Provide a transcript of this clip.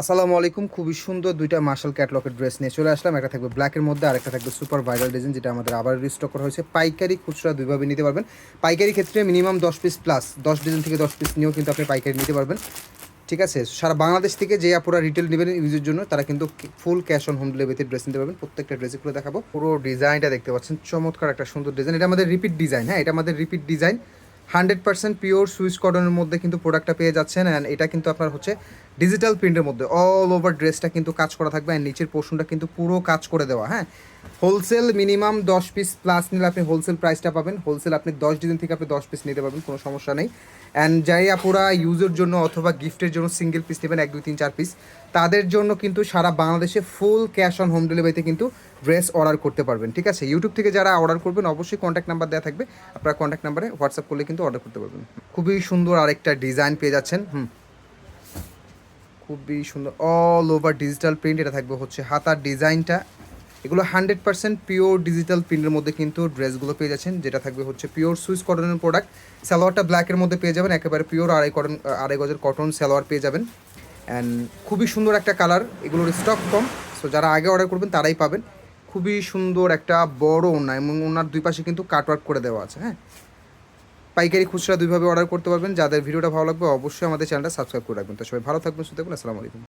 আসসালামু আলাইকুম। খুবই সুন্দর দুইটা মার্শাল ক্যাটলগের ড্রেস নিয়ে চলে আসলাম। একটা থাকবে ব্ল্যাকের মধ্যে, আরেকটা থাকবে সুপার ভাইরাল ডিজাইন, যেটা আমাদের আবার রিস্টক করা হয়েছে। পাইকারি খুচরা দুইভাবে নিতে পারবেন। পাইকারি ক্ষেত্রে মিনিমাম 10 পিস প্লাস 10 ডিজাইন থেকে 10 পিস নিয়েও কিন্তু আপনি পাইকারি নিতে পারবেন। ঠিক আছে, সারা বাংলাদেশ থেকে যে আপুরা রিটেল নেবেন ইউজের জন্য, তারা কিন্তু ফুল ক্যাশ অন হোম ডেলিভারিতে ড্রেস নিতে পারবেন। প্রত্যেকটা ড্রেসে করে দেখাবো। পুরো ডিজাইনটা দেখতে পাচ্ছেন, চমৎকার একটা সুন্দর ডিজাইন। এটা আমাদের রিপিট ডিজাইন। হ্যাঁ, এটা আমাদের রিপিট ডিজাইন। 100% পিওর সুইস কটনের মধ্যে কিন্তু প্রোডাক্টটা পেয়ে যাচ্ছেন। অ্যান্ড এটা কিন্তু আপনার হচ্ছে ডিজিটাল প্রিন্টের মধ্যে অল ওভার ড্রেসটা কিন্তু কাজ করা থাকবে। অ্যান্ড নিচের পোর্শনটা কিন্তু পুরো কাজ করে দেওয়া। হ্যাঁ, হোলসেল মিনিমাম 10 পিস প্লাস নিলে আপনি হোলসেল প্রাইসটা পাবেন। হোলসেল আপনি 10 ডিজাইন থেকে আপনি 10 পিস নিতে পারবেন, কোনো সমস্যা নেই। অ্যান্ড যাই আপুরা ইউজের জন্য অথবা গিফটের জন্য সিঙ্গেল পিস নেবেন 1 2 3 4 পিস, তাদের জন্য কিন্তু সারা বাংলাদেশে ফুল ক্যাশ অন হোম ডেলিভারিতে কিন্তু ড্রেস অর্ডার করতে পারবেন। ঠিক আছে, ইউটিউব থেকে যারা অর্ডার করবেন অবশ্যই কন্ট্যাক্ট নাম্বার দেওয়া থাকবে, আপনারা কন্ট্যাক্ট নাম্বারে হোয়াটসঅ্যাপ করলে কিন্তু অর্ডার করতে পারবেন। খুবই সুন্দর আরেকটা ডিজাইন পেয়ে যাচ্ছেন। খুবই সুন্দর অল ওভার ডিজিটাল প্রিন্ট। এটা থাকবে হচ্ছে হাতার ডিজাইনটা। এগুলো 100% পিওর ডিজিটাল প্রিন্টের মধ্যে কিন্তু ড্রেসগুলো পেয়ে যাচ্ছেন, যেটা থাকবে হচ্ছে পিওর সুইস কটনের প্রোডাক্ট। সালোয়ারটা ব্ল্যাকের মধ্যে পেয়ে যাবেন, একেবারে পিওর আড়াই গজের কটন সালোয়ার পেয়ে যাবেন। অ্যান্ড খুবই সুন্দর একটা কালার। এগুলোর স্টক কম, সো যারা আগে অর্ডার করবেন তারাই পাবেন। খুবই সুন্দর একটা বড় ওড়না, এবং ওনার দুই পাশে কিন্তু কাটওয়ার্ক করে দেওয়া আছে। হ্যাঁ, পাইকারি খুচরা দুইভাবে অর্ডার করতে পারবেন। যাদের ভিডিওটা ভালো লাগবে অবশ্যই আমাদের চ্যানেলটা সাবস্ক্রাইব করে রাখবেন। তো সবাই ভালো থাকবেন, সুস্থ থাকবেন। আসসালামু আলাইকুম।